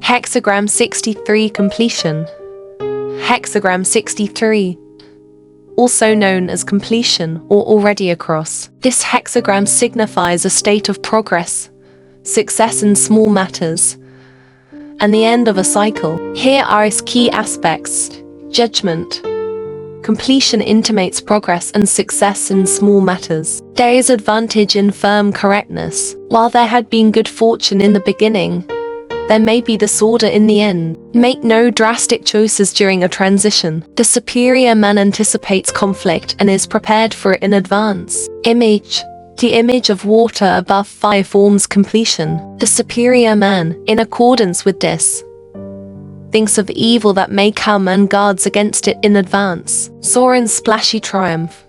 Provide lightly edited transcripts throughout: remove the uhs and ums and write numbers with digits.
Hexagram 63 completion. Hexagram 63, also known as completion or already across. This hexagram signifies a state of progress, success in small matters, and the end of a cycle. Here are its key aspects. Judgment. Completion intimates progress and success in small matters. There is advantage in firm correctness. While there had been good fortune in the beginning, there may be disorder in the end. Make no drastic choices during a transition. The superior man anticipates conflict and is prepared for it in advance. Image. The image of water above fire forms completion. The superior man, in accordance with this, thinks of evil that may come and guards against it in advance. Soren's splashy triumph.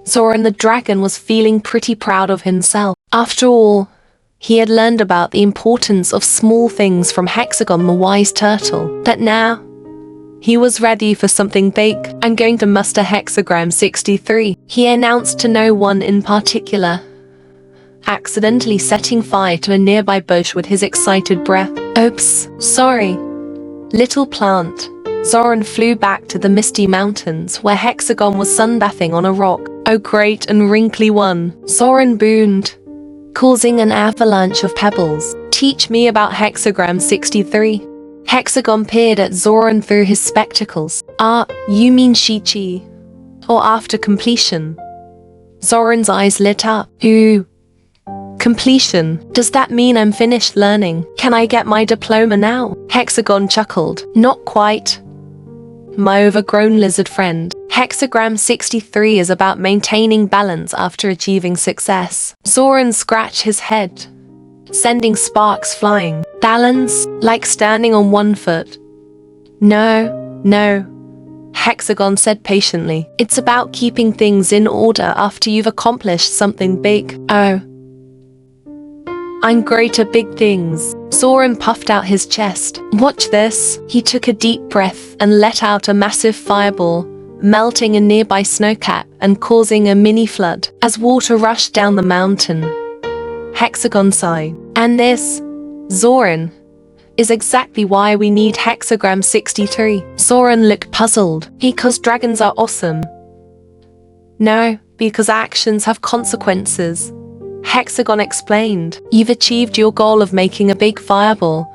Soren the dragon was feeling pretty proud of himself. After all, he had learned about the importance of small things from Hexagon the wise turtle, that now he was ready for something big. I'm going to muster Hexagram 63, he announced to no one in particular, accidentally setting fire to a nearby bush with his excited breath. Oops, sorry, little plant. Soren flew back to the misty mountains where Hexagon was sunbathing on a rock. Oh great and wrinkly one, Soren boomed, causing an avalanche of pebbles. Teach me about Hexagram 63. Hexagon peered at Zoran through his spectacles. Ah, you mean Shichi? Or after completion? Zoran's eyes lit up. Ooh. Completion. Does that mean I'm finished learning? Can I get my diploma now? Hexagon chuckled. Not quite, my overgrown lizard friend. Hexagram 63 is about maintaining balance after achieving success. Zoran scratched his head, sending sparks flying. Balance, like standing on one foot? No, Hexagon said patiently. It's about keeping things in order after you've accomplished something big. Oh, I'm great at big things. Soren puffed out his chest. Watch this. He took a deep breath and let out a massive fireball, melting a nearby snowcap and causing a mini flood as water rushed down the mountain. Hexagon sighed. And this, Zoran, is exactly why we need Hexagram 63. Soren looked puzzled. Because dragons are awesome. No, because actions have consequences. Hexagon explained. You've achieved your goal of making a big fireball,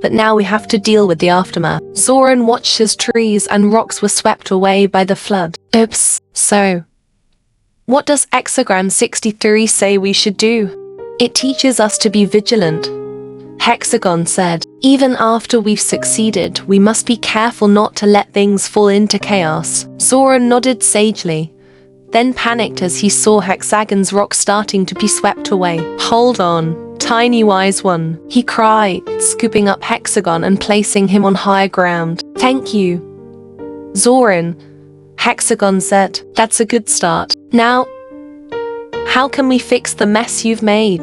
but now we have to deal with the aftermath. Soren watched as trees and rocks were swept away by the flood. Oops, so what does Hexagram 63 say we should do? It teaches us to be vigilant, Hexagon said. Even after we've succeeded, we must be careful not to let things fall into chaos. Soren nodded sagely, then panicked as he saw Hexagon's rock starting to be swept away. Hold on, tiny wise one, he cried, scooping up Hexagon and placing him on higher ground. Thank you, Zoran, Hexagon said. That's a good start. Now, how can we fix the mess you've made?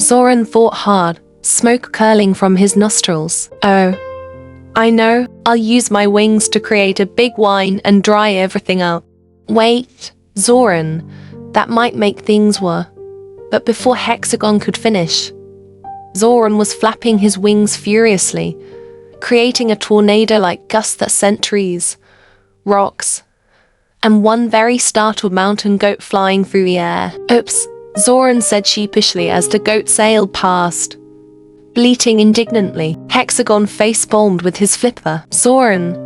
Zoran thought hard, smoke curling from his nostrils. Oh, I know, I'll use my wings to create a big whine and dry everything up. Wait, Zoran, that might make things worse. But before Hexagon could finish, Zoran was flapping his wings furiously, creating a tornado-like gust that sent trees, rocks, and one very startled mountain goat flying through the air. Oops, Zoran said sheepishly as the goat sailed past, bleating indignantly. Hexagon face-palmed with his flipper. Zoran,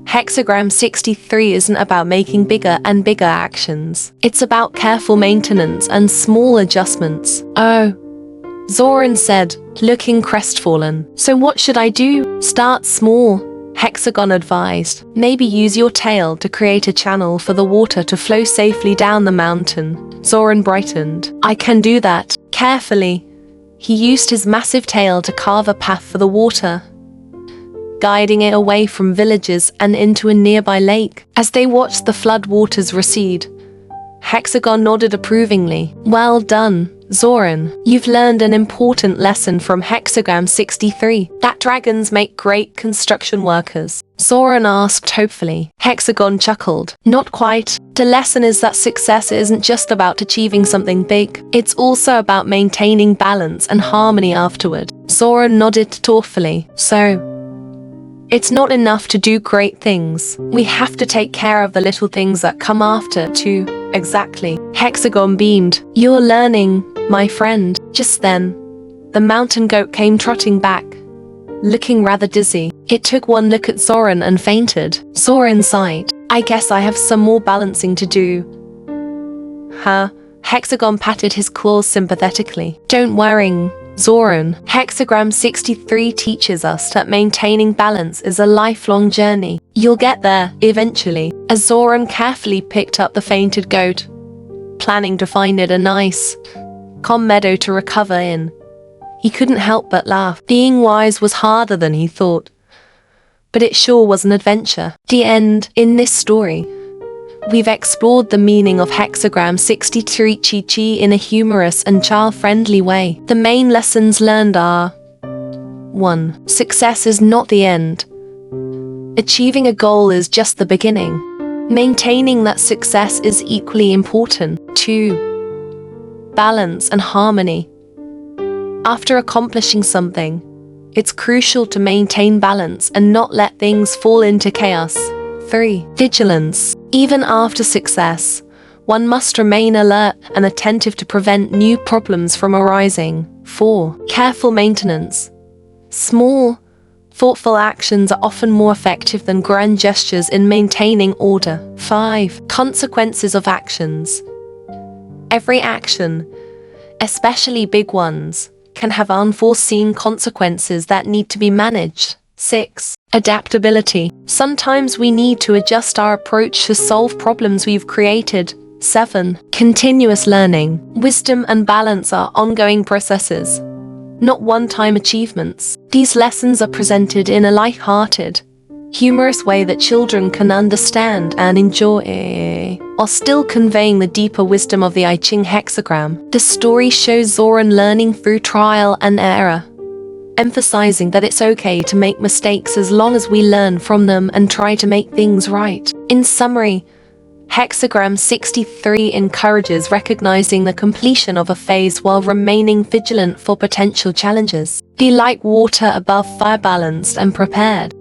Hexagram 63 isn't about making bigger and bigger actions. It's about careful maintenance and small adjustments. Oh, Zoran said, looking crestfallen. So what should I do? Start small, Hexagon advised. Maybe use your tail to create a channel for the water to flow safely down the mountain. Zoran brightened. I can do that. Carefully, he used his massive tail to carve a path for the water, guiding it away from villages and into a nearby lake. As they watched the flood waters recede, Hexagon nodded approvingly. Well done, Zoran. You've learned an important lesson from Hexagram 63, that dragons make great construction workers. Zoran asked hopefully. Hexagon chuckled. Not quite. The lesson is that success isn't just about achieving something big. It's also about maintaining balance and harmony afterward. Zoran nodded thoughtfully. So, it's not enough to do great things. We have to take care of the little things that come after, too. Exactly. Hexagram beamed. You're learning, my friend. Just then, the mountain goat came trotting back, looking rather dizzy. It took one look at Zoran and fainted. Zoran sighed. I guess I have some more balancing to do. Huh? Hexagram patted his claws sympathetically. Don't worry, Zoran. Hexagram 63 teaches us that maintaining balance is a lifelong journey. You'll get there, eventually. As Zoran carefully picked up the fainted goat, planning to find it a nice, calm meadow to recover in, he couldn't help but laugh. Being wise was harder than he thought, but it sure was an adventure. The end. In this story, we've explored the meaning of Hexagram 63 Chi in a humorous and child-friendly way. The main lessons learned are: 1. Success is not the end. Achieving a goal is just the beginning. Maintaining that success is equally important. 2. Balance and harmony. After accomplishing something, it's crucial to maintain balance and not let things fall into chaos. 3. Vigilance. Even after success, one must remain alert and attentive to prevent new problems from arising. 4. Careful maintenance. Small, thoughtful actions are often more effective than grand gestures in maintaining order. 5. Consequences of actions. Every action, especially big ones, can have unforeseen consequences that need to be managed. 6. Adaptability. Sometimes we need to adjust our approach to solve problems we've created. 7. Continuous learning. Wisdom and balance are ongoing processes, not one-time achievements. These lessons are presented in a light-hearted, humorous way that children can understand and enjoy, while still conveying the deeper wisdom of the I Ching hexagram. The story shows Zoran learning through trial and error, emphasizing that it's okay to make mistakes as long as we learn from them and try to make things right. In summary, Hexagram 63 encourages recognizing the completion of a phase while remaining vigilant for potential challenges. Be like water above fire, balanced and prepared.